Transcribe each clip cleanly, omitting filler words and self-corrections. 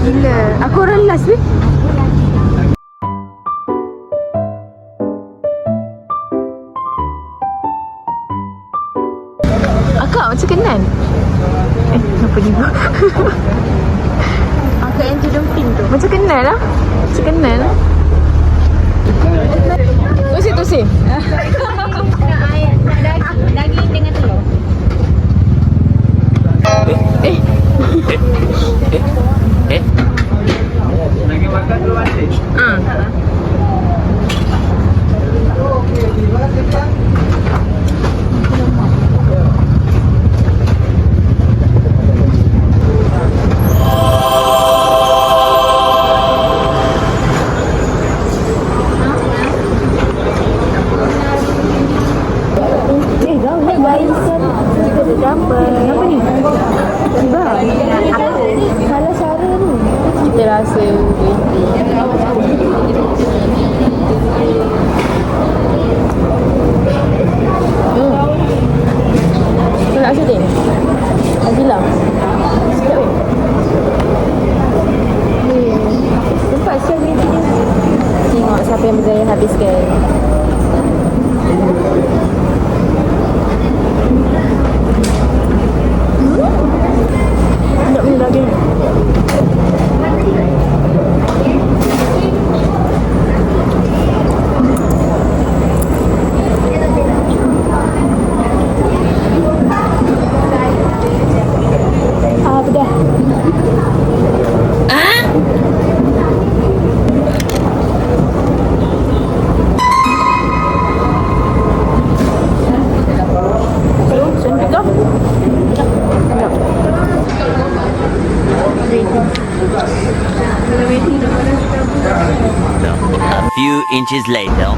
gila. Aku orang last weh. Akak macam kenal. Kenapa ni? Akak yang tudung pink tu. Macam kenal lah. Macam kenal lah. Tusi. Daging dengan telur. Lagi makan dulu nanti. Apa ni? Tiba. Salah cara ni. Kita rasa Kau nak rasa dia? Azilah. Sedap weh. Nampak siap ni dia. Tengok siapa yang berjaya habiskan. Sedap ni daging. Pedas. A few inches later.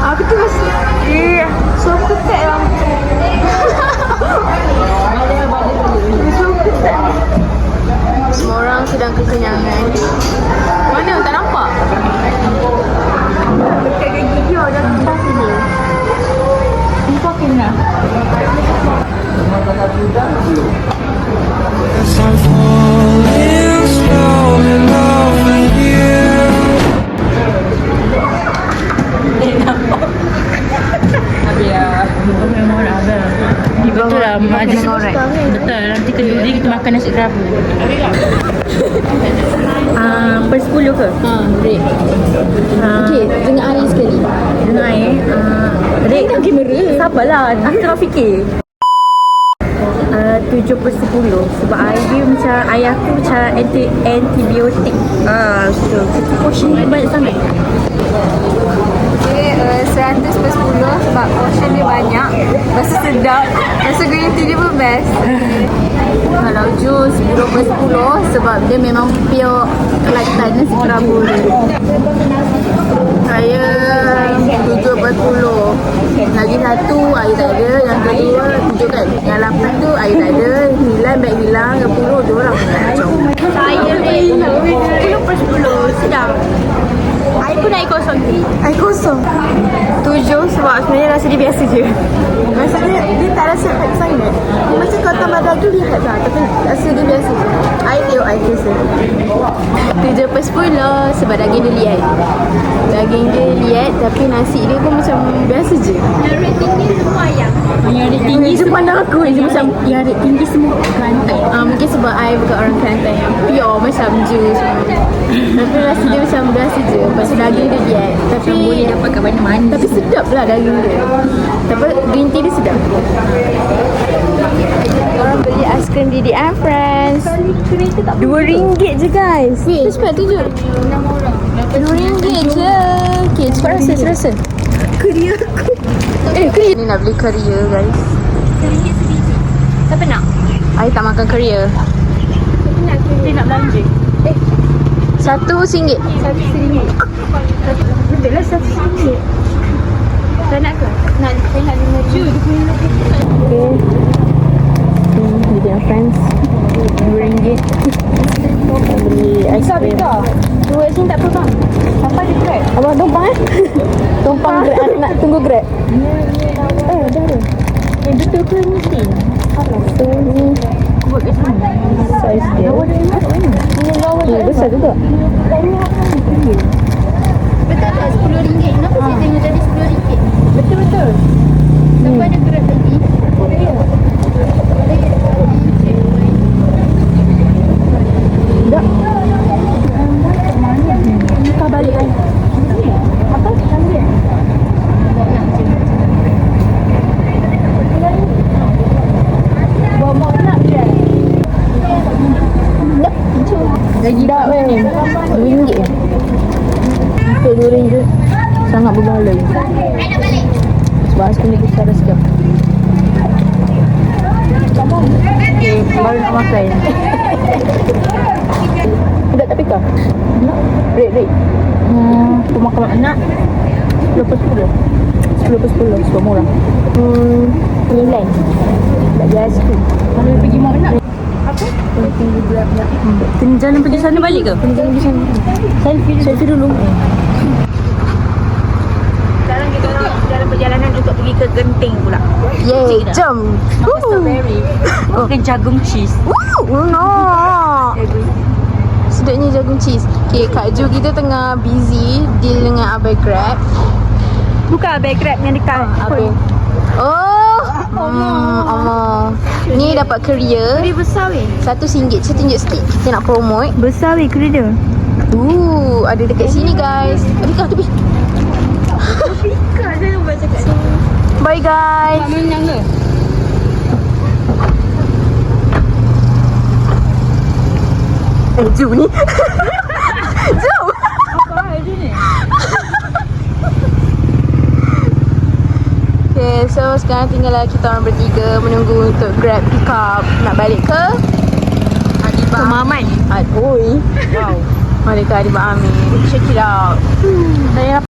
Aku tu rasa so ketat lah. So ketat. Semua orang sedang kekenyangan. Mana? Tak nampak? Dekat gigi orang kita sini. Info kena. I'm falling slow in love with you. Betul lah, Majlis ngorek. Betul, nanti kedua kita makan nasi kerabu. Per 10 ke? Break. Okey, dengan air sekali. Dengan air. Rate Kan kamera. sabarlah, aku tengah fikir. 7 per 10 sebab air dia macam ayah aku macam antibiotik. So kita portion dia banyak sangat. Okay, 100 per 10 sebab portion dia banyak. Rasa sedap. Rasa green tea dia pun best. Kalau jus 10 per 10 sebab dia memang pure Kelantan nasi kerabu dia. Saya 7 per 10. Lagi satu air tak ada. Yang kedua 7 kan. Yang 8 tu air tak ada. 9 baik hilang. Yang 10 dia orang kacau. Saya 10 per 10. Sedap. Air pun air kosong ni. Air kosong. 7 sebab sebenarnya rasa dia biasa je. Rasa dia tak rasa hype sangat. Dia macam kau tambah daging dia hype lah. Tapi rasa dia biasa je. Air tengok air biasa. 7 per 10 sebab daging dia liat. Daging dia liat tapi nasi dia pun macam biasa je. Yang rate tinggi semua ayam. Yang rate tinggi Dia pandang aku je macam yang rate tinggi semua Kelantan. mungkin sebab I bukan orang Kelantan yang pure macam jus. Tapi rasa dia macam biasa je. Lepas tu daging dia liat. Tapi Boleh dapat kat mana-mana. Tapi sedap lah daging dia. Tapi green tea dia sedap. Orang beli aiskrim di Anne Friends. RM2 je guys. Weh, cepat tunjuk. 6 orang. RM2 je. Okay, cepat rasa. Keria aku. Keria. Ni nak beli keria guys. RM1 sebiji. Siapa nak? I tak makan keria. Kita nak belanja. RM1. RM1. Betul lah RM1. Tak nak ke? Nak, saya nak RM5. Okay. Di Anne Friends. RM2. Beli ais krim. Dua sini tak apa bang. Sampai dia grab. Abang tumpang Tumpang grab, nak tunggu grab. Dah ada. Betul ke mesti? So ni Buat kat sana. saiz dia. Ini Besar juga. Betul tak RM10? Kenapa saya tengok tadi RM10? Betul. Sampai ada grab lagi. Tak. Kau balik kan? Apa? Ambil. Bawa mak nak je. Lagi tak kan? RM2 je. Untuk RM2 sangat berbaloi. Sebab ais krim ni besar dah sikit. Okay, baru nak makan. Tidak tak pika? Nak? Break. Aku makan anak 10/10. 10/10 sebab murah. Nilai. Tak ada ais krim. Kalau pergi mak nak. Tinggi berat nak. Kena jalan pergi sana balik ke? Kena jalan pergi sana. Selfie dulu. Sekarang kita nak dalam perjalanan untuk pergi ke Genting pula. Yeay, jom. Strawberry. Makan jagung cheese. No. Sedapnya jagung cheese. Okay, Kak Ju kita tengah busy deal dengan Abai Grab. Bukan Abai Grab yang dekat. Abai. Oh. Allah. Ni dapat courier. Dia besar weh. RM1. Saya tunjuk sikit. Kita nak promote. Besar weh kereta dia. Ada dekat sini guys. Adakah tepi? Kan saya buat cakap ni. Bye guys. Mak menang ke? Ju ni. Jom. Apa dia ni? Okay, so sekarang tinggal kita orang bertiga menunggu untuk Grab pick up nak balik ke Pemahaman. Oi. Wow. Balik ke Adibah Amin. Check it out. Saya